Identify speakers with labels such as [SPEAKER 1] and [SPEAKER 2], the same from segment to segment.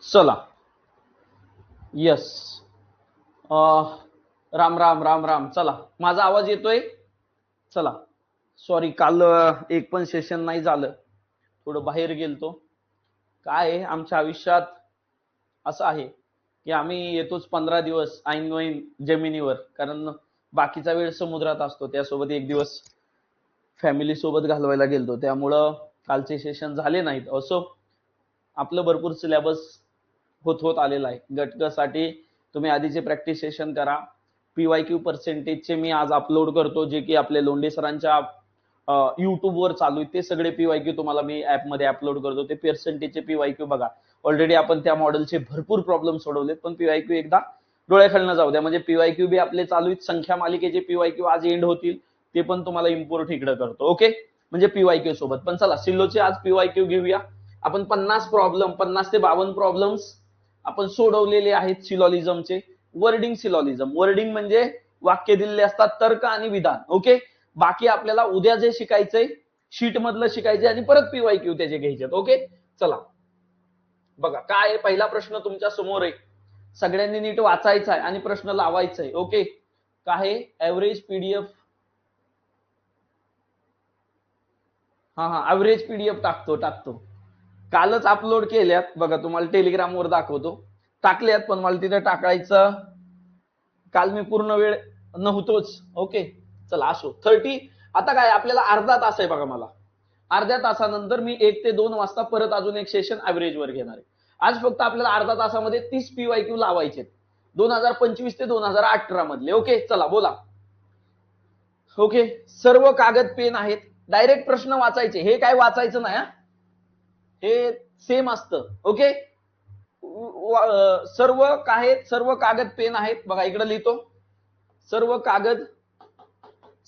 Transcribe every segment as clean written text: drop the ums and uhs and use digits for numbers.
[SPEAKER 1] चला. यस. राम राम राम राम. चला, माझा आवाज येतोय? चला. सॉरी, काल एक पण सेशन नाही झालं, थोडं बाहेर गेलतो. काय आहे आमच्या आयुष्यात असं आहे की आम्ही येतोच 15 दिवस ऐनवेळी जमिनीवर, कारण बाकीचा वेळ समुद्रात असतो. त्यासोबत एक दिवस फॅमिली सोबत घालवायला गेलतो, त्यामुळं कालचे सेशन झाले नाहीत. असो, आपलं भरपूर सिलेबस होत होत आलेला आहे. गटकसाठी तुम्ही आधीचे प्रॅक्टिस सेशन करा. पीवायक्यू पर्सेंटेजचे मी आज अपलोड करतो, जे की आपले लोंढे सरांच्या युट्यूबवर चालू आहे. ते सगळे पीवायक्यू तुम्हाला मी ऍपमध्ये अपलोड करतो. ते पर्सेंटेजचे पीवायक्यू बघा. ऑलरेडी आपण त्या मॉडेलचे भरपूर प्रॉब्लेम सोडवलेत, पण पीवायक्यू एकदा डोळ्याखालनं जाऊ द्या. म्हणजे पीवायक्यू बी आपले चालू आहेत. संख्या मालिकेचे पीवायक्यू आज एंड होतील, ते पण तुम्हाला इम्पोर्ट इकडे करतो. ओके, म्हणजे पीवायक्यू सोबत. पण चला, सिल्लोचे आज पीवायक्यू घेऊया. आपण 50 प्रॉब्लेम, 50 ते 52 प्रॉब्लेम्स आपण सोडवलेले आहेत सिलॉलिझमचे. वर्डिंग सिलॉलिझम, वर्डिंग म्हणजे वाक्य दिलेले असतात, तर्क आणि विधान. ओके, बाकी आपल्याला उद्या जे शिकायचंय शीट मधलं शिकायचंय आणि परत पीवायक्यू त्याचे घ्यायचे. ओके, चला बघा काय आहे. पहिला प्रश्न तुमच्या समोर आहे, सगळ्यांनी नीट वाचायचा आहे आणि प्रश्न लावायचा आहे. ओके, काय आहे? Average PDF. हा, ऍव्हरेज पीडीएफ टाकतो. कालच अपलोड केल्यात बघा, तुम्हाला टेलिग्रामवर दाखवतो. टाकल्यात, पण मला तिथे टाकायचं, काल मी पूर्ण वेळ नव्हतोच. ओके, चला असो. 30. आता काय आपल्याला अर्धा तास आहे बघा. मला अर्ध्या तासानंतर मी 1 ते 2 वाजता परत अजून एक सेशन ऍव्हरेजवर घेणार आहे. आज फक्त आपल्याला अर्धा तासामध्ये 30 पीवायक्यू लावायचे 2025 ते 2018 मधले. ओके, चला बोला. ओके, सर्व कागद पेन आहेत. डायरेक्ट प्रश्न वाचायचे, हे काय वाचायचं नाही, हे सेम असतं. ओके, सर्व काय, सर्व कागद पेन आहेत बघा. इकडे लिहितो, सर्व कागद,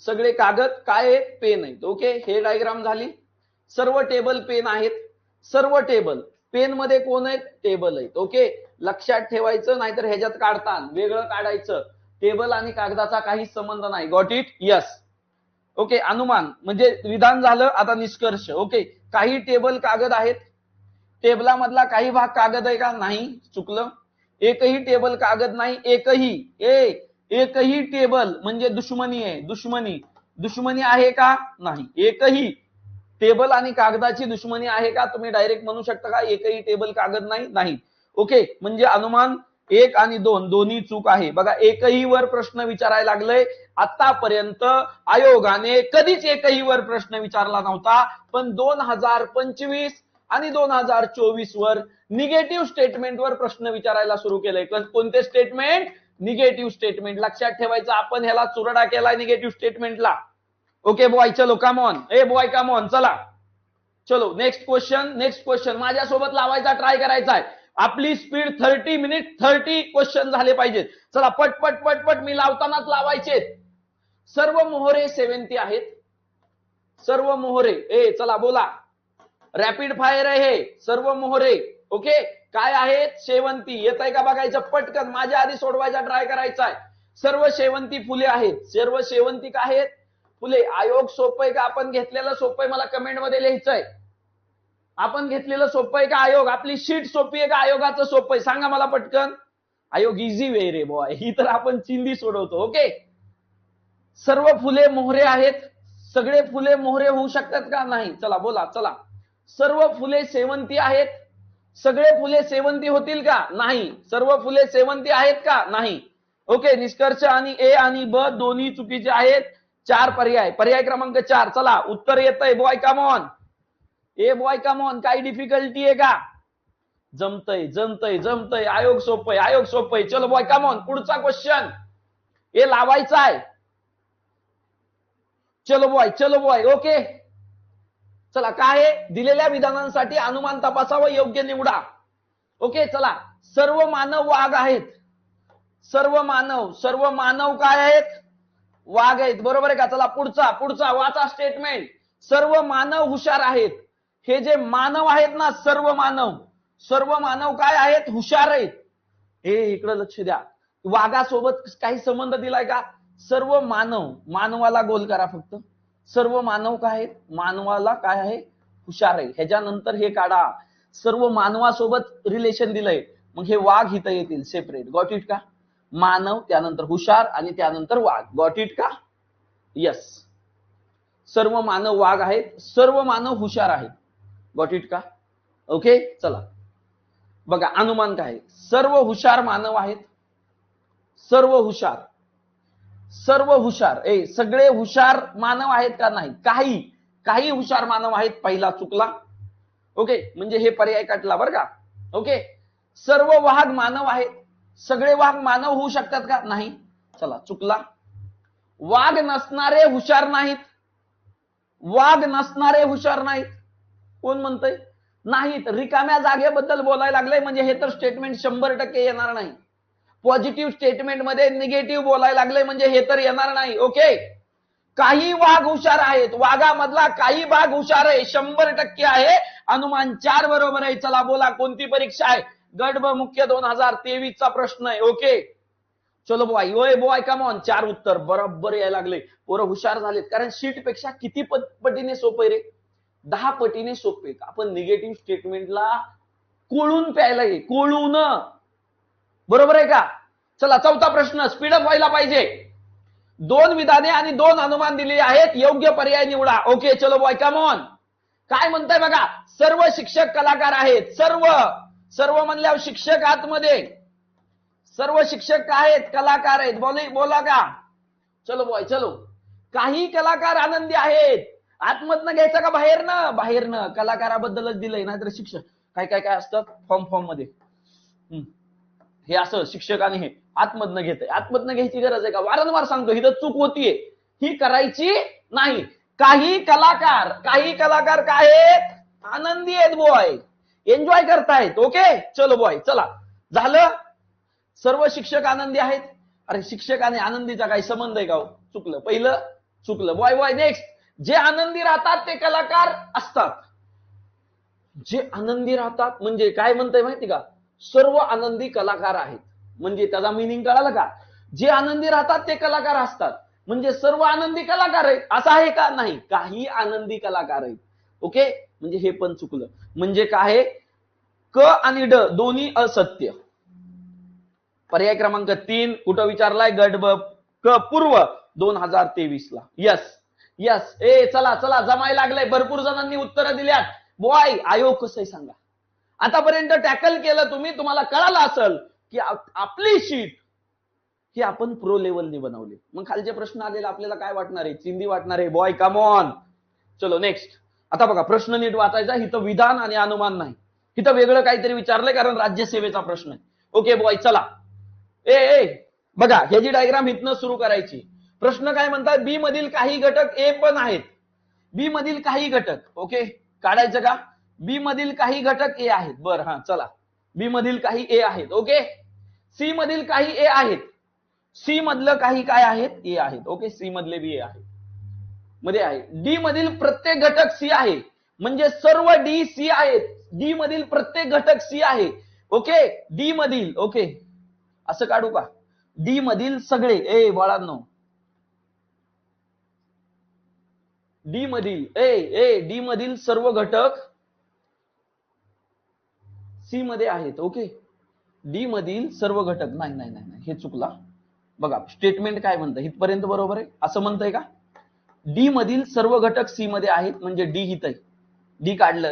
[SPEAKER 1] सगळे कागद काय आहेत? पेन आहेत. ओके, हे डायग्राम झाली. सर्व टेबल पेन आहेत. सर्व टेबल पेन मध्ये कोण आहेत? टेबल आहेत. ओके, लक्षात ठेवायचं, नाहीतर ह्याच्यात काढताना वेगळं काढायचं. टेबल आणि कागदाचा काही संबंध नाही. Got it? यस. ओके, अनुमान म्हणजे विधान झालं. आता निष्कर्ष. ओके, काही टेबल कागद आहेत. टेबलामधला काही भाग कागद आहे का? नाही, चुकलं. एकही टेबल कागद नाही. एकही टेबल म्हणजे दुश्मनी आहे. दुश्मनी आहे का? नाही. एकही टेबल आणि कागदाची दुश्मनी आहे का? तुम्ही डायरेक्ट म्हणू शकता का एकही टेबल कागद नाही? ओके, म्हणजे अनुमान 1 आणि 2 दोन्ही चूक आहे. बघा, एकही वर प्रश्न विचारायला लागलंय. आतापर्यंत आयोगाने कधीच एकही वर प्रश्न विचारला नव्हता, पण 2025 आणि 2024 वर निगेटिव्ह स्टेटमेंटवर प्रश्न विचारायला सुरू केलंय. कोणते स्टेटमेंट? Negative statement. लक्षात ठेवायचं, आपण ह्याला चुरडा केलाय निगेटिव्ह स्टेटमेंटला. ओके बॉय, चलो come on. A boy come on, चला. चलो नेक्स्ट क्वेश्चन माझ्यासोबत लावायचा ट्राय करायचा आहे. आपली स्पीड 30 मिनिट 30 क्वेश्चन झाले पाहिजेत. चला पट मी लावतानाच लावायचे. सर्व मोहरे सेवंती आहेत. सर्व मोहरे, चला बोला. रॅपिड फायर आहे हे. सर्व मोहरे ओके काय आहेत? शेवंती. येत आहे का बघायचं पटकन, माझ्या आधी सोडवायचा ट्राय करायचा आहे. सर्व शेवंती फुले आहेत. सर्व शेवंती काय आहेत? फुले. आयोग सोपं आहे का आपण घेतलेलं सोपं आहे? मला कमेंट मध्ये लिहायचंय. आपण घेतलेलं सोपं आहे का आयोग? आपली शीट सोपी आहे का आयोगाचं सोपं आहे? सांगा मला पटकन. आयोग इझी वे रे बॉय, ही तर आपण चिंदी सोडवतो. ओके, सर्व फुले मोहरे आहेत. सगळे फुले मोहरे होऊ शकतात का? नाही. चला बोला. चला, सर्व फुले सेवंती आहेत. सगळे फुले सेवंती होतील का? नाही. सर्व फुले सेवंती आहेत का? नाही. ओके, निष्कर्ष आणि ए आणि ब दोन्ही चुकीचे आहेत. 4 पर्याय. पर्याय क्रमांक 4. चला, उत्तर येतंय. Boy come on. A boy come on. काही डिफिकल्टी आहे का? जमतय. आयोग सोपय. चलो बॉय कम ऑन. पुढचा क्वेश्चन हे लावायचा आहे. चलो बॉय. ओके, चला. काय आहे? दिलेल्या विधानांसाठी अनुमान तपासावं, योग्य निवडा. ओके, चला. सर्व मानव वाघ आहेत. सर्व मानव काय आहेत? वाघ आहेत. बरोबर आहे का? चला पुढचा वाचा स्टेटमेंट. सर्व मानव हुशार आहेत. हे जे मानव आहेत ना, सर्व मानव काय आहेत? हुशार आहेत. हे इकडे लक्ष द्या. वाघासोबत काही संबंध दिलाय का? सर्व मानवाला गोल करा फक्त. सर्व मानव काय आहेत? मानवाला काय आहे? हुशार आहे. ह्याच्यानंतर हे काढा. सर्व मानवासोबत रिलेशन दिलंय, मग हे वाघ इथं येतील सेपरेट. गॉट इट का? मानव, त्यानंतर हुशार आणि त्यानंतर वाघ. गॉट इट का? यस. सर्व मानव वाघ आहेत, सर्व मानव हुशार आहेत. गॉट इट का? ओके. चला बघा अनुमान काय, सर्व हुशार मानव आहेत. सर्व हुशार, सर्व हुशार, सगळे हुशार मानव आहेत का? नाही. काही हुशार मानव आहेत. पहिला चुकला. ओके, म्हणजे हे पर्याय काढला बरं का. ओके. सर्व वाघ मानव आहेत. सगळे वाघ मानव होऊ शकतात का? नाही. चला चुकला. वाघ नसणारे हुशार नाहीत. वाघ नसणारे हुशार नाहीत. कोण म्हणतंय? नाहीत. रिकाम्या जागेबद्दल बोलायला लागलंय म्हणजे हे तर स्टेटमेंट 100% येणार नाही. पॉझिटिव्ह स्टेटमेंट मध्ये निगेटिव्ह बोलायला लागले म्हणजे हे तर येणार नाही. ओके. काही वाघ हुशार आहेत. वाघामधला काही भाग हुशार आहे, 100% आहे. अनुमान 4 बरोबर आहे. चला बोला कोणती परीक्षा आहे? गट ब मुख्य 2023 चा प्रश्न आहे. ओके. चलो बॉय, ओय बॉय कम ऑन. 4 उत्तर बरोबर यायला लागले. पोरं हुशार झालेत, कारण शीट पेक्षा किती पटीने सोपे रे? 10 पटीने सोपे. आपण निगेटिव्ह स्टेटमेंटला कोळून प्यायला आहे, कोळून. बरोबर आहे का? चला चौथा प्रश्न, स्पीडअप व्हायला पाहिजे. 2 विधाने आणि 2 अनुमान दिलेली आहेत. योग्य पर्याय निवडा. ओके. चलो बॉय कम ऑन. काय म्हणताय बघा, सर्व शिक्षक कलाकार आहेत. सर्व म्हणल्यावर शिक्षक आतमध्ये, सर्व शिक्षक आहेत, कलाकार आहेत. बोला का? चलो बॉय चलो. काही कलाकार आनंदी आहेत. आतमधनं घ्यायचं का बाहेरनं? बाहेरनं. कलाकाराबद्दलच दिलंय, नाहीतर शिक्षक काय काय काय असतात फॉर्म मध्ये. हे असं शिक्षक आणि हे आतमधनं घेतंय. आतमधनं घ्यायची गरज आहे का? वारंवार सांगतो, ही तर चूक होतीये, ही करायची नाही. काही कलाकार काय आहेत? आनंदी आहेत बॉय, एन्जॉय करतायत. ओके. चलो बॉय चला. झालं. सर्व शिक्षक आनंदी आहेत. अरे शिक्षक आणि आनंदीचा काही संबंध आहे का? चुकलं. पहिलं चुकलं. Boy next. जे आनंदी राहतात ते कलाकार असतात. जे आनंदी राहतात म्हणजे काय म्हणताय माहिती का? सर्व आनंदी कलाकार आहेत. म्हणजे त्याचा मिनिंग कळालं का? जे आनंदी राहतात ते कलाकार असतात, म्हणजे सर्व आनंदी कलाकार आहेत असं आहे का? नाही. काही आनंदी कलाकार आहेत. ओके. म्हणजे हे पण चुकलं. म्हणजे काय? क आणि ड दोन्ही असत्य. पर्याय क्रमांक 3 कुठं विचारलाय? गट ब क पूर्व 2023 ला. यस. चला जमायला लागलंय. भरपूर जणांनी उत्तरं दिल्यात. बॉय आयोग कसं आहे सांगा. आतापर्यंत टॅकल केलं तुम्ही, तुम्हाला कळालं असेल की आपली शीट ही आपण प्रो लेवलनी बनवली. मग खालचे प्रश्न आलेला आपल्याला काय वाटणार आहे? चिंदी वाटणार आहे. Boy come on. चलो नेक्स्ट. आता बघा प्रश्न नीट वाचायचा. इथं विधान आणि अनुमान नाही, इथं वेगळं काहीतरी विचारलंय, कारण राज्यसेवेचा प्रश्न आहे. ओके बॉय चला. बघा ह्याची डायग्राम इथनं सुरू करायची. प्रश्न काय म्हणतात? बी मधील काही घटक ए पण आहेत. बी मधील काही घटक. ओके. काढायचं का? बी मधील काही घटक ए आहेत. बरं हा चला. बी मधील काही ए आहेत. ओके. सी मधील काही ए आहेत. सी मधलं काही काय आहेत? ए आहेत. ओके. सी मधले बी ए आहेत मध्ये आहे. डी मधील प्रत्येक घटक सी आहे, म्हणजे सर्व डी सी आहेत. डी मधील प्रत्येक घटक सी आहे. ओके. डी मधील, ओके असं काढू का? डी मधील सगळे बाळांनो, डी मधील सर्व घटक सी मध्ये आहेत. ओके. डी मधील सर्व घटक नाही हे चुकला. बघा स्टेटमेंट काय म्हणतं, इथपर्यंत बरोबर आहे असं म्हणतंय का? डी मधील सर्व घटक सी मध्ये आहेत, म्हणजे डी हित आहे. डी काढलं.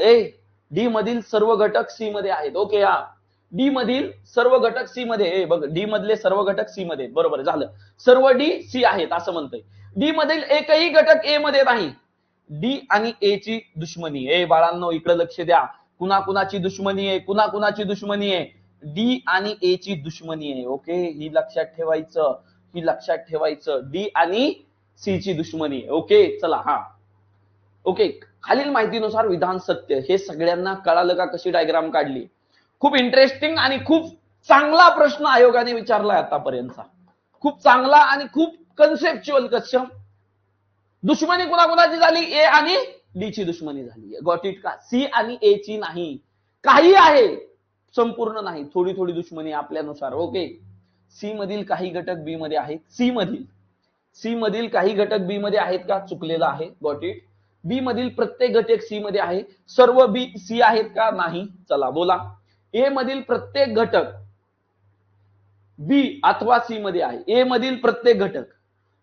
[SPEAKER 1] डी मधील सर्व घटक सी मध्ये आहेत. ओके. हा डी मधील सर्व घटक सी मध्ये. बघ डी मधले सर्व घटक सी मध्ये, बरोबर झालं. सर्व डी सी आहेत असं म्हणतंय. डी मधील एकही घटक ए मध्ये नाही. डी आणि ए ची दुश्मनी. बाळांनो इकडे लक्ष द्या. कुणाकुणाची दुश्मनी आहे? कुणाकुणाची दुश्मनी आहे? डी आणि ए ची दुश्मनी आहे. ओके. ही लक्षात ठेवायचं. डी आणि सी ची दुश्मनी. ओके. चला हा. ओके. खालील माहितीनुसार विधान सत्य. हे सगळ्यांना कळालं का कशी डायग्राम काढली? खूप इंटरेस्टिंग आणि खूप चांगला प्रश्न आयोगाने विचारलाय आतापर्यंतचा. खूप चांगला आणि खूप कन्सेप्च्युअल. कसं दुश्मनी कुणाकुणाची झाली? ए आणि डी ची दुश्मनी झाली. गॉट इट का? सी आणि ए ची नाही. काही आहे, संपूर्ण नाही. थोडी थोडी दुश्मनी आपल्यानुसार. ओके. सी मधील काही घटक बी मध्ये आहेत. सी मधील काही घटक बी मध्ये आहेत का? चुकलेला आहे. Got it. बी मधील प्रत्येक घटक सी मध्ये आहे. सर्व बी सी आहेत का? नाही. चला बोला. ए मधील प्रत्येक घटक बी अथवा सी मध्ये आहे. ए मधील प्रत्येक घटक,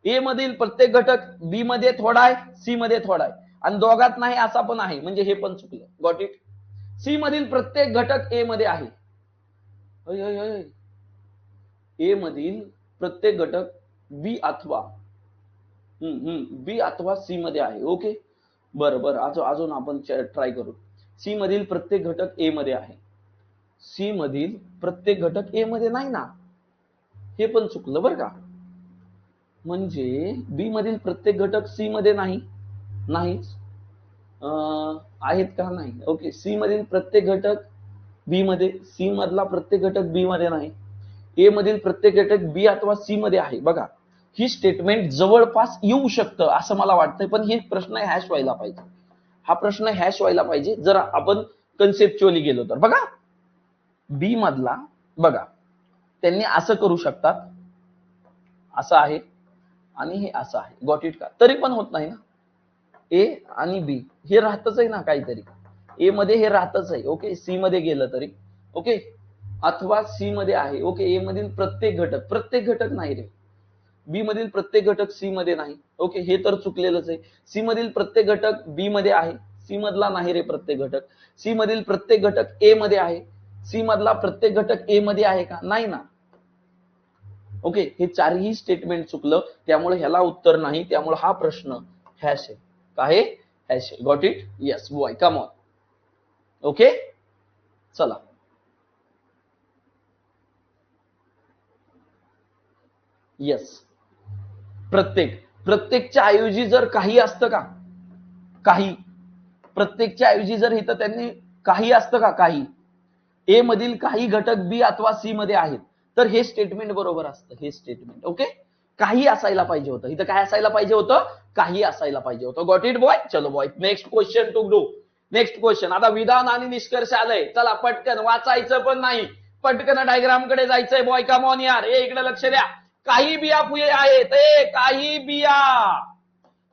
[SPEAKER 1] ए मधील प्रत्येक घटक बी मध्ये थोडा आहे, सी मध्ये थोडा आहे आणि दोघात नाही असा पण आहे, म्हणजे हे पण चुकलं. Got it. सी मधील प्रत्येक घटक ए मध्ये आहे. ए मधील प्रत्येक घटक बी अथवा बी अथवा सी मध्ये आहे. ओके, बरं बरं, अजून आपण ट्राय करू. सी मधील प्रत्येक घटक ए मध्ये आहे. सी मधील प्रत्येक घटक ए मध्ये नाही ना, हे पण चुकलं बरं का. म्हणजे बी मधील प्रत्येक घटक सी मध्ये नाहीच आहेत का? नाही. ओके, सी मधील प्रत्येक घटक बी मध्ये, सी मधला प्रत्येक घटक बी मध्ये नाही. ए मधील प्रत्येक घटक बी अथवा सी मध्ये आहे. बघा, ही स्टेटमेंट जवळपास येऊ शकतं असं मला वाटतंय, पण हे प्रश्न हॅश व्हायला पाहिजे. हा प्रश्न हॅश व्हायला पाहिजे जर आपण कन्सेप्च्युअली गेलो तर. बघा, बी मधला, बघा त्यांनी असं करू शकतात, असं आहे आणि हे असं आहे. गॉट इट का? तरी पण होत नाही ना. ए आणि बी हे राहतच आहे ना काहीतरी. ए मध्ये हे राहतच आहे. ओके, सी मध्ये गेलं तरी ओके, अथवा सी मध्ये आहे. ओके, ए मधील प्रत्येक घटक नाही रे. बी मधील प्रत्येक घटक सी मध्ये नाही. ओके, हे तर चुकलेलंच आहे. सी मधील प्रत्येक घटक बी मध्ये आहे, सी मधला नाही रे प्रत्येक घटक. सी मधील प्रत्येक घटक ए मध्ये आहे, सी मधला प्रत्येक घटक ए मध्ये आहे का? नाही ना. ओके, हे चारही स्टेटमेंट चुकलं, त्यामुळे ह्याला उत्तर नाही. त्यामुळे हा प्रश्न हॅश आहे. काय? हॅश आहे. Got it? Yes boy, come on. Okay, चला. येस, प्रत्येकच्या ऐवजी जर काही असतं का? काही. प्रत्येकच्या ऐवजी जर इथं त्यांनी काही असतं का? काही. ए मधील काही घटक बी अथवा सी मध्ये आहेत, तर हे स्टेटमेंट बरोबर असतं. हे स्टेटमेंट ओके, काही असायला पाहिजे होतं. इथं काय असायला पाहिजे होतं? काही असायला पाहिजे होतं. Got it boy? चलो boy, next question to do. Next question. आता विधान आणि निष्कर्ष आलंय. चला पटकन, वाचायचं पण नाही, पटकन डायग्राम कडे जायचंय बॉय. कम ऑन यार, इकडे लक्ष द्या. काही बिया फुले आहेत. काही बिया,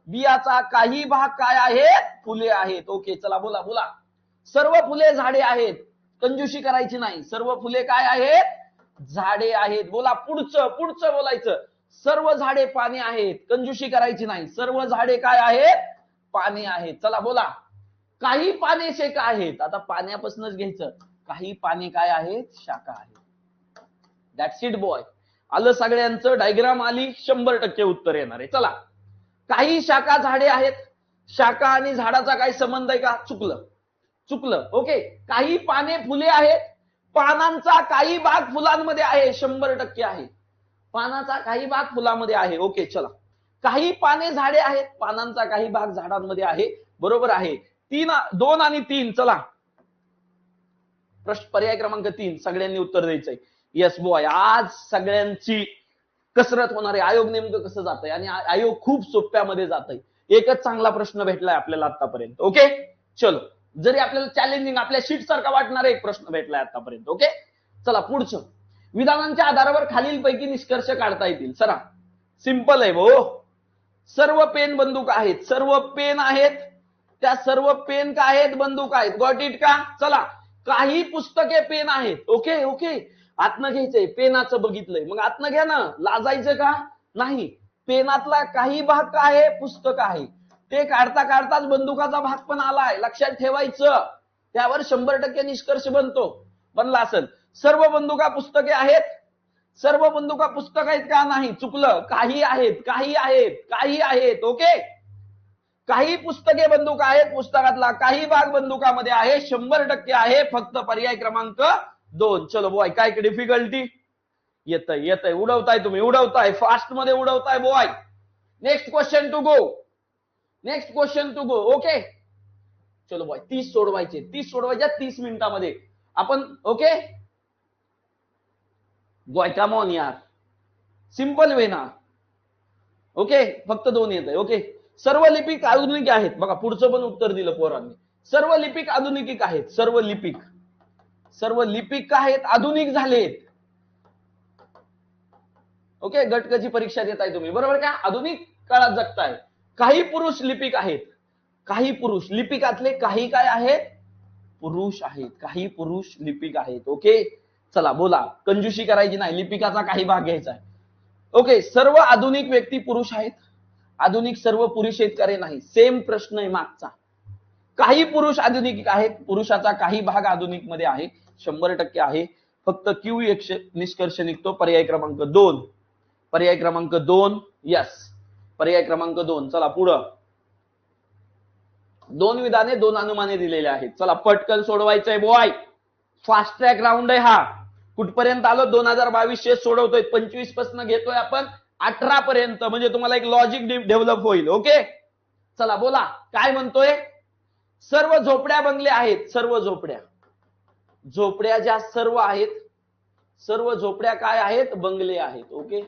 [SPEAKER 1] बियाचा काही भाग काय आहेत? फुले आहेत. ओके, चला बोला बोला. सर्व फुले झाडे आहेत. कंजूशी करायची नाही. सर्व फुले काय आहेत? झाडे आहेत. बोला पुढचं बोलायचं. सर्व झाडे पाने आहेत. कंजूशी करायची नाही. सर्व झाडे काय आहेत? पाने आहेत. चला बोला. काही पाने शेका आहेत. आता पाण्यापासूनच घ्यायचं. काही पाने काय आहेत? शाखा आहेत. That's it boy. आलं सगळ्यांचं. डायग्राम आली, 100% उत्तर येणार आहे. चला. काही शाखा झाडे आहेत. शाखा आणि झाडाचा काही संबंध आहे का? चुकलं. ओके, काही पाने फुले आहेत. पानांचा काही भाग फुलांमध्ये आहे. 100% आहे. पानाचा काही भाग फुलामध्ये आहे. ओके, चला. काही पाने झाडे आहेत. पानांचा काही भाग झाडांमध्ये आहे. बरोबर आहे. 2 आणि 3. चला, पर्याय क्रमांक 3 सगळ्यांनी उत्तर द्यायचंय. येस बॉय, आज सगळ्यांची कसरत होणार आहे. आयोग नेमकं कसं जातंय आणि आयोग खूप सोप्यामध्ये जातंय. एकच चांगला प्रश्न भेटलाय आपल्याला आतापर्यंत. ओके, चलो. जरी आपल्याला चॅलेंजिंग, आपल्या शीट सारखा वाटणारा एक प्रश्न भेटलाय आतापर्यंत. ओके, चला पुढचं. विधानांच्या आधारावर खालीलपैकी निष्कर्ष काढता येतील. चला, सिंपल आहे भाऊ. सर्व पेन बंदूक आहेत. सर्व पेन आहेत. त्या सर्व पेन काय आहेत? बंदूक आहेत. गॉट इट का? चला. काही पुस्तके पेन आहेत. ओके, आतनं घ्यायचंय. पेनाचं बघितलंय, मग आतनं घ्या ना. लाजायचं का? नाही. पेनातला काही भाग काय आहे? पुस्तक आहे. ते काढताच बंदुकाचा भाग पण आलाय. लक्षात ठेवायचं. त्यावर 100% निष्कर्ष बनला असेल. सर्व बंदुका पुस्तके आहेत. सर्व बंदुका पुस्तक आहेत का? नाही. चुकलं. काही आहेत. ओके, काही पुस्तके बंदूक आहेत. पुस्तकातला काही भाग बंदुकामध्ये आहे. 100% आहे. फक्त पर्याय क्रमांक 2. चलो बॉय, काय डिफिकल्टी? येतंय. उडवताय तुम्ही, उडवताय. फास्ट मध्ये उडवताय boy. Next question to go. Okay, चलो बॉय. 30 सोडवायचे. 30 मिनिटामध्ये आपण. ओके बॉय, कम ऑन यार. सिंपल वे ना. ओके, फक्त 2 येत आहे. ओके, सर्व लिपिक आधुनिक आहेत. बघा, पुढचं पण उत्तर दिलं पोरांनी. सर्व लिपिक आधुनिक आहेत. सर्व लिपिक काय आहेत? आधुनिक झालेत. ओके, गटकची परीक्षा देताय तुम्ही, बरोबर का? आधुनिक काळात जगताय. काही पुरुष लिपिक आहेत. काही पुरुष लिपिकातले काही काय आहेत, पुरुष आहेत, काही पुरुष लिपिक आहेत. ओके, चला बोला, कंजूशी करायची नाही, लिपिकाचा काही भाग घ्यायचा आहे. ओके, सर्व आधुनिक व्यक्ती पुरुष आहेत, आधुनिक सर्व पुरुष आहेत करे नाही, सेम प्रश्न आहे मागचा. काही पुरुष आधुनिक आहेत, पुरुषाचा काही भाग आधुनिक मध्ये आहे, 100% आहे. फक्त क्यू निष्कर्ष निघतो पर्याय क्रमांक 2. पर्याय क्रमांक 2, यस, पर्याय क्रमांक 2. चला पुढं. 2 विधाने 2 अनुमाने दिलेले आहेत. चला पटकन सोडवायचंय बॉय, फास्ट ट्रॅक राऊंड आहे हा. कुठपर्यंत आलो? 2022 सोडवतोय, 25 पासून घेतोय आपण 18 पर्यंत, म्हणजे तुम्हाला एक लॉजिक डेव्हलप होईल. ओके, चला बोला काय म्हणतोय. सर्व झोपड्या बंगले आहेत, सर्व झोपड्या, झोपड्या ज्या सर्व आहेत, सर्व झोपड्या काय आहेत? बंगले आहेत. ओके,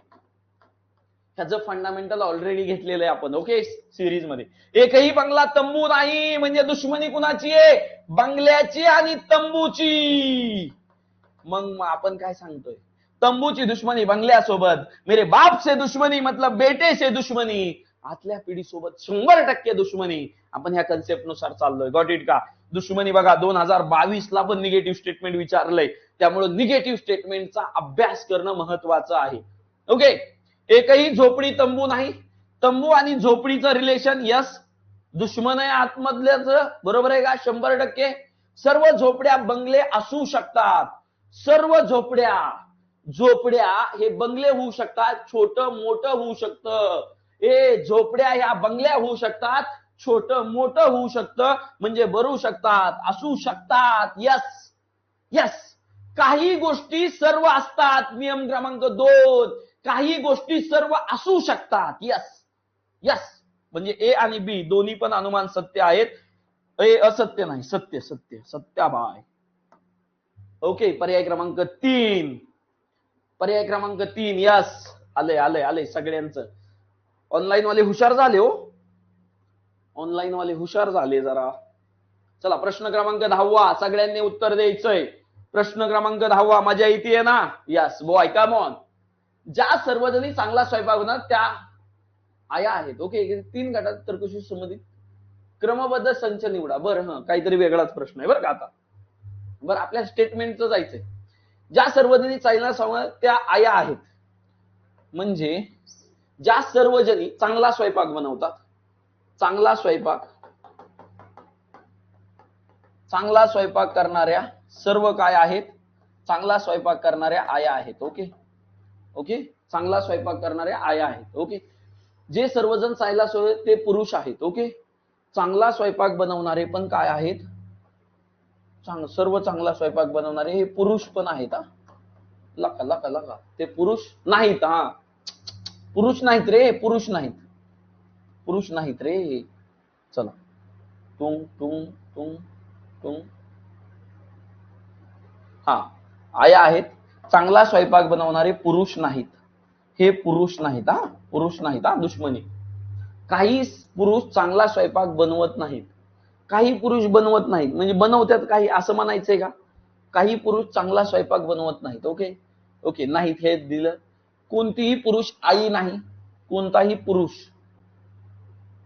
[SPEAKER 1] ह्याचं फंडामेंटल ऑलरेडी घेतलेलं आहे आपण. ओके, सिरीज मध्ये. एकही बंगला तंबू नाही, म्हणजे दुश्मनी कुणाची आहे? बंगल्याची आणि तंबूची. मग आपण काय सांगतोय? तंबूची दुश्मनी बंगल्यासोबत, मेरे बाप से दुश्मनी मतलब बेटे से दुश्मनी, आतल्या पिढीसोबत 100% दुश्मनी. आपण ह्या कन्सेप्ट नुसार चाललोय. गॉट इट का? दुश्मनी बघा 2022 ला पण निगेटिव्ह स्टेटमेंट विचारलंय, त्यामुळे निगेटिव्ह स्टेटमेंटचा अभ्यास करणं महत्वाचं आहे. ओके, एकही झोपडी तंबू नाही, तंबू आणि झोपडीचं रिलेशन यस, दुश्मन आहे आतमधल्याचं, बरोबर आहे का? 100%. सर्व झोपड्या बंगले असू शकतात, सर्व झोपड्या, झोपड्या हे बंगले होऊ शकतात, छोटं मोठं होऊ शकतं. झोपड्या ह्या बंगल्या होऊ शकतात, छोटं मोठं होऊ शकतं, म्हणजे भरू शकतात, असू शकतात. यस यस, काही गोष्टी सर्व असतात. नियम क्रमांक 2, काही गोष्टी सर्व असू शकतात. यस यस, म्हणजे ए आणि बी दोन्ही पण अनुमान सत्य आहेत. ए असत्य नाही, सत्य सत्य सत्याबाय. ओके, पर्याय क्रमांक 3, पर्याय क्रमांक 3, यस, आले आले आले सगळ्यांचं. ऑनलाईन वाले हुशार झाले हो, ऑनलाईन वाले हुशार झाले जरा. चला प्रश्न क्रमांक 10, सगळ्यांनी उत्तर द्यायचंय. प्रश्न क्रमांक 10, मजा येते ना? Yes boy, come on. ज्या सर्वजणी चांगला स्वयंपाक बनवतात त्या आया आहेत. ओके, 3 गटात तर्कशी संबंधित क्रमबद्ध संच निवडा. बरं, काहीतरी वेगळाच प्रश्न आहे बरं का आता. बरं, आपल्या स्टेटमेंटचं जायचंय. ज्या सर्वजणी चांगला स्वयंपाक त्या आया आहेत, म्हणजे ज्या सर्वजणी चांगला स्वयंपाक बनवतात, चांगला स्वयंपाक करणाऱ्या सर्व काय आहेत? चांगला स्वयंपाक करणाऱ्या आया आहेत. ओके ओके, चांगला स्वयंपाक करणाऱ्या आया आहेत. ओके, जे सर्वजण चांगला स्वयंपाक ते पुरुष आहेत. ओके, चांगला स्वयंपाक बनवणारे पण काय आहेत? सर्व चांगला स्वयंपाक बनवणारे हे पुरुष पण आहेत. हा लका लका लका, ते पुरुष नाहीत. हा पुरुष नाहीत रे, पुरुष नाहीत, पुरुष नाहीत रे. चला, तुम तुम तुम तुम हा आया आहेत. चांगला स्वयंपाक बनवणारे पुरुष नाहीत, हे पुरुष नाहीत. हा पुरुष नाहीत. हा दुश्मनी. काही पुरुष चांगला स्वयंपाक बनवत नाहीत, काही पुरुष बनवत नाहीत, म्हणजे बनवतात काही असं म्हणायचंय का? काही पुरुष चांगला स्वयंपाक बनवत नाहीत. ओके ओके, नाहीत हे दिलं. कोणतीही पुरुष आई नाही, कोणताही पुरुष,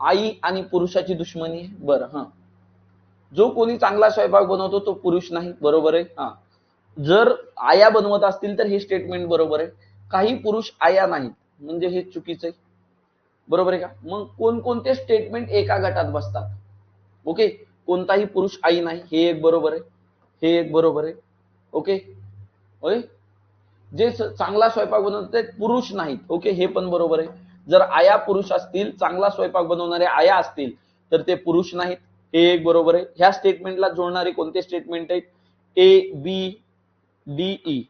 [SPEAKER 1] आई आणि पुरुषाची दुश्मनी. बरं, जो कोणी चांगला स्वयंपाक बनवतो तो पुरुष नाही, बरोबर आहे. जर आया बनवत असतील तर हे स्टेटमेंट बरोबर आहे. काही पुरुष आया नाहीत म्हणजे हे चुकीचं आहे, बरोबर आहे का? मग कोणकोणते स्टेटमेंट एका गटात बसतात? ओके, कोणताही पुरुष आई नाही, हे एक बरोबर आहे, हे एक बरोबर आहे. ओके ओके, जे चांगला स्वयंपाक बनवतात पुरुष नाहीत. ओके, हे पण बरोबर आहे. जर आया पुरुष असतील, चांगला स्वयंपाक बनवणारे आया असतील तर ते पुरुष नाहीत, हे एक बरोबर आहे. ह्या स्टेटमेंटला जोडणारे कोणते स्टेटमेंट आहेत? A B D E,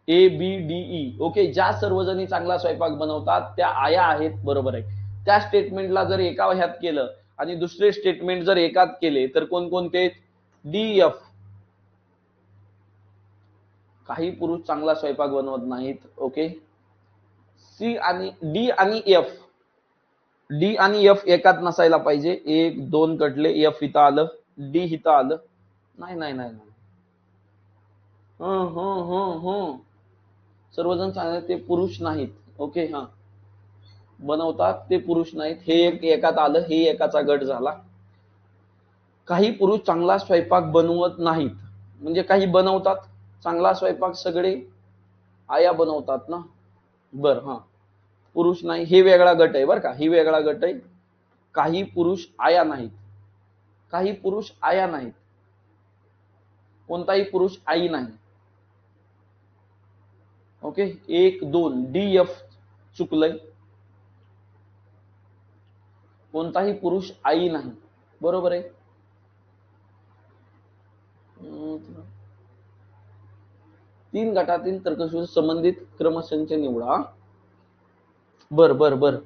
[SPEAKER 1] A B D E. Okay, ज्या सर्वजणी चांगला स्वयंपाक बनवतात त्या आया आहेत, बरोबर आहे. त्या स्टेटमेंटला जर एका ह्यात केलं आणि दुसरे स्टेटमेंट जर एकात केले तर कोणकोणते? डी एफ, काही पुरुष चांगला स्वयंपाक बनवत नाहीत. ओके, सी आणि डी आणि एफ, डी आणि एफ एकात नसायला पाहिजे. 1 2 कटले, एफ इथं आलं, डी इथं आलं. नाही नाही नाही, सर्वजण चांगले ते पुरुष नाहीत. ओके, बनवतात ते पुरुष नाहीत, हे एक एकात आलं, हे एकाचा गट झाला. काही पुरुष चांगला स्वयंपाक बनवत नाहीत, म्हणजे काही बनवतात चांगला स्वयंपाक, सगळे आया बनवतात ना. बर, हा पुरुष नाही, हे वेगळा गट आहे बरं का, ही वेगळा गट आहे. काही पुरुष आया नाहीत, काही पुरुष आया नाहीत, कोणताही पुरुष आई नाही. Okay, 1 2 DF चुकलंय. कोणताही पुरुष आई नाही, बरोबर आहे. तीन गटातील तर्कशुद्ध संबंधित क्रमसंच निवडा. बर बर बर,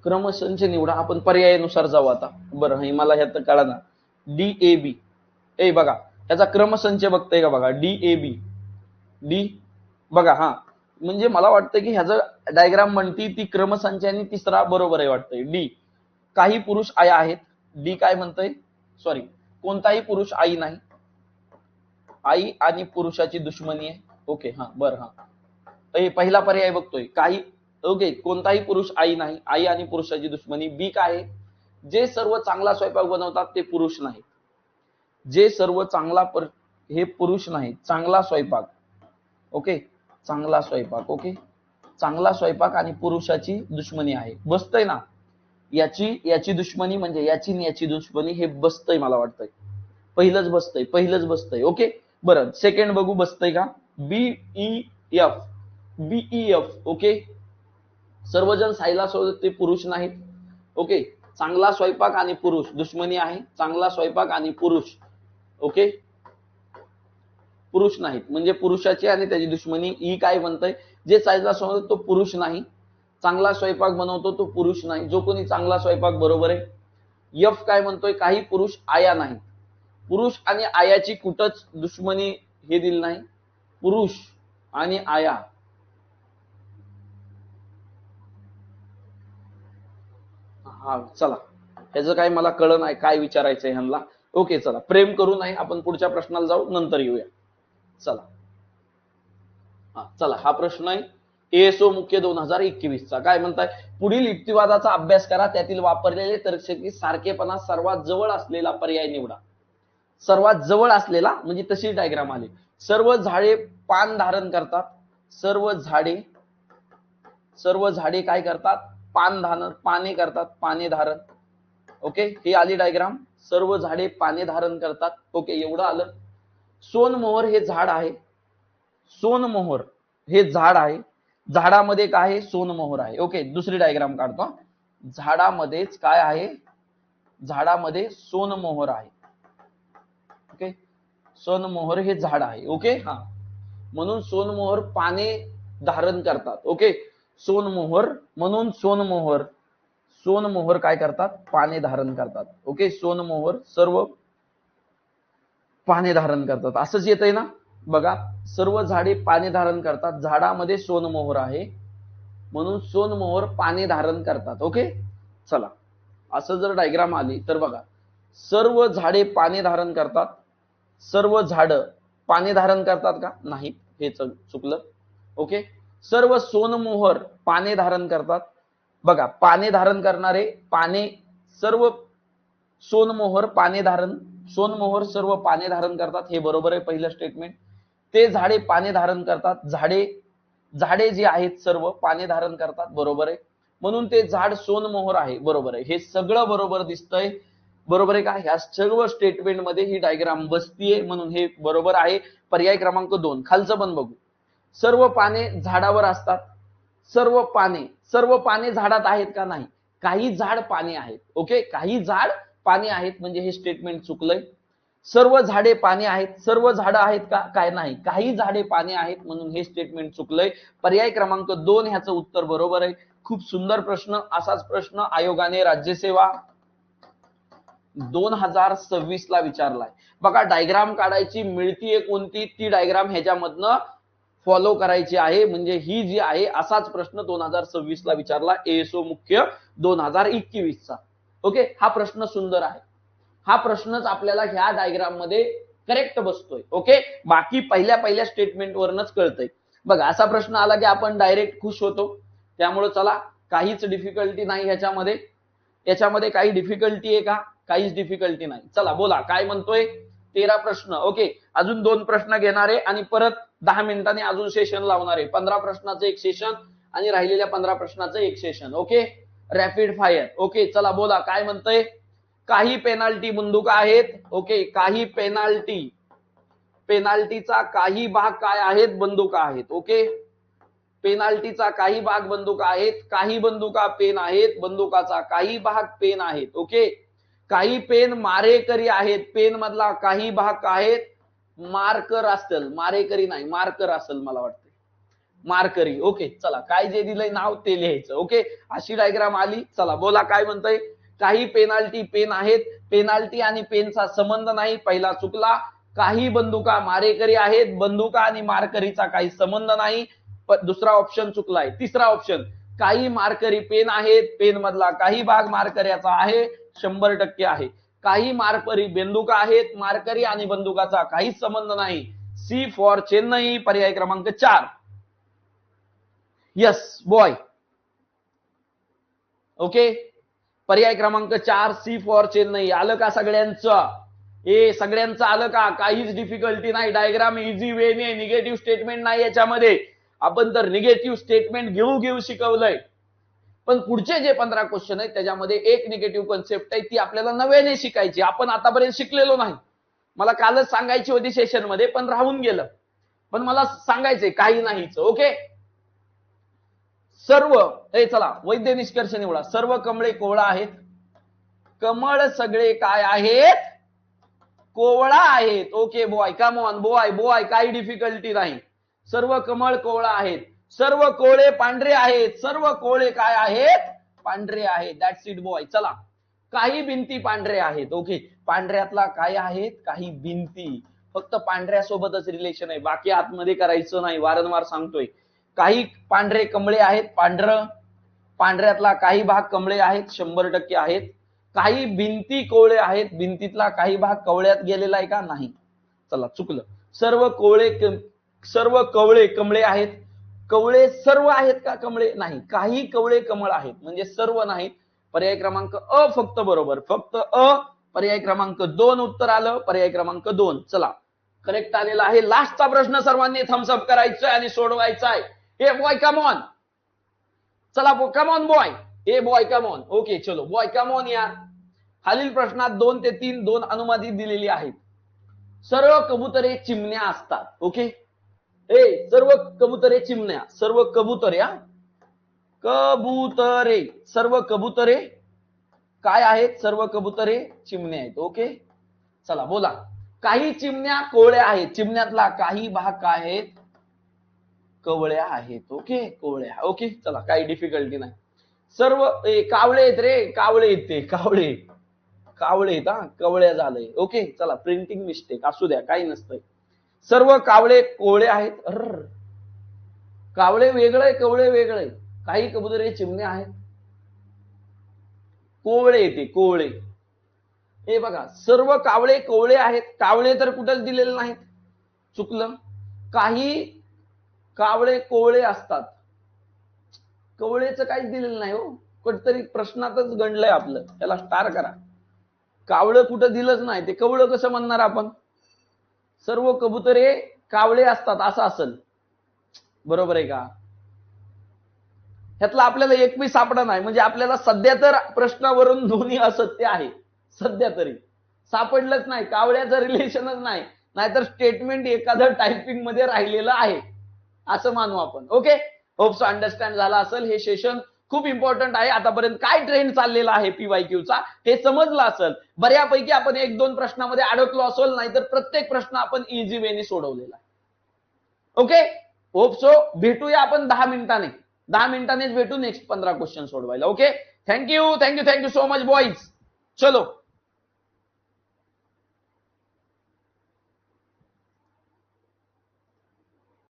[SPEAKER 1] क्रमसंच निवडा. आपण पर्यायानुसार जाऊ आता. बरं, हे मला ह्यात कळा ना. DAB, ए बघा त्याचा क्रमसंच बघताय का बघा, DAB डी बघा. हा म्हणजे मला वाटतं की ह्याचं डायग्राम म्हणती ती क्रमसंच आणि तिसरा बरोबर आहे वाटतंय. डी, काही पुरुष आया आहेत. डी काय म्हणतंय, सॉरी, कोणताही पुरुष आई नाही, आई आणि पुरुषाची दुश्मनी आहे. ओके, हा बरं, हा पहिला पर्याय बघतोय, काही. ओके, कोणताही पुरुष आई नाही, आई आणि पुरुषाची दुश्मनी. बी काय आहे, जे सर्व चांगला स्वयंपाक बनवतात ते पुरुष नाहीत, जे सर्व चांगला हे पुरुष नाहीत, चांगला स्वयंपाक. ओके, चांगला स्वयंपाक. ओके, चांगला स्वयंपाक आणि पुरुषाची दुश्मनी आहे. बसतंय ना, याची दुश्मनी म्हणजे याची दुश्मनी, हे बसतंय मला वाटतंय. पहिलंच बसतंय. ओके, बरं सेकंड बघू बसतंय का. BEF. ओके, सर्वजण सायला सोबत ते पुरुष नाहीत. ओके, चांगला स्वयंपाक आणि पुरुष दुश्मनी आहे, चांगला स्वयंपाक आणि पुरुष. ओके, पुरुष नाहीत म्हणजे पुरुषाची आणि त्याची दुश्मनी. ई काय म्हणतंय, जे सायला सोबत तो पुरुष नाही, चांगला स्वयंपाक बनवतो तो पुरुष नाही, जो कोणी चांगला स्वयंपाक, बरोबर आहे. F काय म्हणतोय, काही पुरुष आया नाही, पुरुष आणि आयाची कुठंच दुश्मनी हे दिली नाही, पुरुष आणि आया. हा चला, ह्याचं काय मला कळलं नाही काय विचारायचंय ह्यांना. ओके चला, प्रेम करू नये, आपण पुढच्या प्रश्नाला जाऊ, नंतर येऊया. चला, चला हा प्रश्न आहे ASO मुख्य 2021 चा. काय म्हणताय, पुढील युक्तिवादाचा अभ्यास करा, त्यातील वापरलेले तर्कशक्ती सारखेपणा सर्वात जवळ असलेला पर्याय निवडा. सर्वात जवळ असलेला म्हणजे तशी डायग्राम आली. सर्व झाडे पान धारण करतात, सर्व झाडे काय करतात, पाने करतात, पाने धारण. ओके, ही आली डायग्राम, सर्व झाडे पाने धारण करतात. ओके, एवढं आलं. सोनमोहर हे झाड आहे, सोनमोहर हे झाड आहे, झाडामध्ये काय आहे, सोनमोहर आहे. ओके, दुसरी डायग्राम काढतो. झाडामध्येच काय आहे, झाडामध्ये सोनमोहर आहे. ओके, सोनमोहर हे झाड आहे. ओके, हा म्हणून सोनमोहर पाने धारण करतात. ओके, सोनमोहर म्हणून सोनमोहर काय करतात, पाने धारण करतात. ओके, सोनमोहर सर्व पाने धारण करतात, असंच येतंय ना. बघा, सर्व झाडे पाने धारण करतात, झाडामध्ये सोनमोहर आहे म्हणून सोनमोहर पाने धारण करतात. ओके, चला असं जर डायग्राम आली तर बघा, सर्व झाडे पाने धारण करतात, सर्व झाड पाने धारण करतात का, नाही, हे चुकलं. ओके, सर्व सोनमोहर पाने धारण करतात. बघा, पाने धारण करणारे, पाने सर्व सोनमोहर सर्व पाने धारण करतात, हे बरोबर आहे पहिलं स्टेटमेंट. ते झाडे पाने धारण करतात, झाडे जी आहेत सर्व पाने धारण करतात, बरोबर आहे. म्हणून ते झाड सोनमोहर आहे, बरोबर आहे. हे सगळं बरोबर दिसतंय, बरोबर आहे का. ह्या सर्व स्टेटमेंट मध्ये ही डायग्राम बसतीये, म्हणून हे बरोबर आहे. पर्याय क्रमांक 2 खालचं पण बघू. सर्व पाने झाडावर असतात, सर्व पाने झाडात आहेत का, नाही, काही झाड पाने आहेत. ओके, काही झाड पाने आहेत म्हणजे हे स्टेटमेंट चुकलंय. सर्व झाडे पाने आहेत, सर्व झाडं आहेत का, काय, नाही, काही झाडे पाने आहेत म्हणून हे स्टेटमेंट चुकलंय. पर्याय क्रमांक 2 ह्याचं उत्तर बरोबर आहे. खूप सुंदर प्रश्न. असाच प्रश्न आयोगाने राज्यसेवा 2026 ला विचारलाय. बघा, डायग्राम काढायची, मिळतीये कोणती ती डायग्राम ह्याच्यामधनं फॉलो करायची आहे. म्हणजे ही जी आहे, असाच प्रश्न 2026 ला विचारला, ASO मुख्य 2021 चा. ओके, हा प्रश्न सुंदर आहे. हा प्रश्नच आपल्याला ह्या डायग्राम मध्ये करेक्ट बसतोय. ओके, बाकी पहिल्या स्टेटमेंट वरनच कळतंय. बघा, असा प्रश्न आला की आपण डायरेक्ट खुश होतो. त्यामुळे चला काहीच डिफिकल्टी नाही ह्याच्यामध्ये. याच्यामध्ये काही डिफिकल्टी आहे का? काहीच डिफिकल्टी नाही. चला बोला काय म्हणतोय. 13 प्रश्न. ओके, अजून 2 प्रश्न घेणार आहे आणि परत 10 मिनिटांनी अजून सेशन लावणार आहे. 15 प्रश्नाचं एक सेशन आणि राहिलेल्या 15 प्रश्नाचं एक session. Okay, rapid fire. Okay, चला बोला काय म्हणतोय. काही पेनाल्टी बंदुका आहेत. ओके, काही पेनाल्टीचा काही भाग काय आहेत? बंदुका आहेत. ओके, पेनाल्टीचा काही भाग बंदुका आहेत. काही बंदुका पेन आहेत. बंदुकाचा काही भाग पेन आहेत. ओके, काही पेन मारेकरी आहेत. पेन मधला काही भाग आहेत मार्कर असेल. मारेकरी नाही, मार्कर असेल मला वाटतं, मार्करी. ओके, चला काय जे दिलंय नाव ते लिहायचं. ओके, अशी डायग्राम आली. चला बोला काय म्हणतोय. काही पेनाल्टी पेन आहेत. पेनाल्टी आणि पेनचा संबंध नाही, पहिला चुकला. काही बंदुका मारेकरी आहेत. बंदुका आणि मारकरीचा काही संबंध नाही, दुसरा ऑप्शन चुकलाय. तिसरा ऑप्शन, काही मारकरी पेन आहेत. पेन मधला काही भाग मारकऱ्याचा आहे, 100% आहे. काही मारकरी बंदुका आहेत. मारकरी आणि बंदुकाचा काहीच संबंध नाही. सी फॉर चेन्नई, पर्याय क्रमांक 4. Yes boy. ओके, पर्याय क्रमांक 4 सी फॉर चेन्नई. आलं का सगळ्यांचं? सगळ्यांचं आलं का? काहीच डिफिकल्टी नाही. डायग्राम इझी वेने, निगेटिव्ह स्टेटमेंट नाही याच्यामध्ये. आपण तर निगेटिव्ह स्टेटमेंट घेऊ शिकवलंय, पण पुढचे जे 15 क्वेश्चन आहेत त्याच्यामध्ये एक निगेटिव्ह कन्सेप्ट आहे, ती आपल्याला नव्याने शिकायची. आपण आतापर्यंत शिकलेलो नाही. मला कालच सांगायची होती सेशन मध्ये, पण राहून गेलं. पण मला सांगायचंय काही नाहीच. ओके, सर्व चला वैद्य निष्कर्ष निवडा. सर्व कमळे कोवळा आहेत. कमळ सगळे काय आहेत? कोवळा आहेत. Okay boy, come on boy, काही डिफिकल्टी नाही. सर्व कमळ कोवळा आहेत. सर्व कोळे पांढरे आहेत. सर्व कोळे काय आहेत? पांढरे आहेत. That's it boy. चला, काही भिंती पांढरे आहेत. ओके, पांढऱ्यातला काय आहेत? काही भिंती. फक्त पांढऱ्यासोबतच रिलेशन आहे, बाकी आतमध्ये करायचं नाही, वारंवार सांगतोय. काही पांढरे कमळे आहेत. पांढऱ्यातला काही भाग कमळे आहेत, 100% आहेत. काही भिंती कोवळे आहेत. भिंतीतला काही भाग कवळ्यात गेलेला आहे का? नाही. चला चुकलं. सर्व कवळे कमळे आहेत. कवळे सर्व आहेत का? कमळे नाही. काही कवळे कमळ आहेत, म्हणजे सर्व नाहीत. पर्याय क्रमांक अ फक्त बरोबर, फक्त अ. पर्याय क्रमांक 2 उत्तर आलं. पर्याय क्रमांक 2 चला करेक्ट आलेला आहे. लास्टचा प्रश्न सर्वांनी थम्सअप करायचा आणि सोडवायचा आहे. ए बॉय कम ऑन, चला come on boy. A boy come on. Okay चलो बॉय कम ऑन यार. खालील प्रश्नात 2 ते 3 2 अनुमानित दिलेली आहेत. सर्व कबुतरे चिमण्या असतात. ओके, सर्व कबुतरे चिमण्या. सर्व कबुतरे सर्व कबुतरे काय आहेत? सर्व कबुतरे चिमण्या आहेत. ओके, चला बोला. काही चिमण्या कोवळ्या आहेत. चिमण्यातला काही भाग काय आहेत? कवळ्या आहेत. ओके, कोवळ्या. ओके, चला काही डिफिकल्टी नाही. सर्व कावळे आहेत रे, कावळे आहेत ते, कावळे आहेत हा, कवळ्या झालंय. ओके, चला प्रिंटिंग मिस्टेक असू द्या, काही नसतंय. सर्व कावळे कोवळे आहेत. कावळे वेगळे, कवळे वेगळे. काही कबुतरे चिमण्या आहेत. कोवळे येते, कोवळे. हे बघा, सर्व कावळे कोवळे आहेत. कावळे तर कुठंच दिलेले नाहीत, चुकलं. काही कावळे कोवळे असतात. कवळेचं काहीच दिलेलं नाही हो. कुठतरी प्रश्नातच गणलंय आपलं, त्याला स्टार करा. कावळं कुठं दिलंच नाही, ते कवळं कसं म्हणणार आपण? सर्व कबुतरे कावळे असतात असं असेल, बरोबर आहे का? ह्यातला आपल्याला एक बी सापडा नाही. म्हणजे आपल्याला सध्या तर प्रश्नावरून दोन्ही असत्य आहे, सध्या तरी सापडलंच नाही. कावळ्याचं रिलेशनच नाही, नाहीतर स्टेटमेंट एखादं टायपिंग मध्ये राहिलेलं आहे असं मानू आपण. ओके, होप सो अंडरस्टँड झाला असेल. हे सेशन खूप इम्पॉर्टंट आहे. आतापर्यंत काय ट्रेंड चाललेला आहे पीवायक्यूचा हे समजलं असेल. बऱ्यापैकी आपण 1-2 प्रश्नामध्ये अडकलो असेल, नाहीतर प्रत्येक प्रश्न आपण इझी वेने सोडवलेला आहे. Okay, hope so. भेटूया आपण 10 मिनिटांनीच भेटू नेक्स्ट 15 क्वेश्चन सोडवायला. Okay, thank you so much boys. चलो.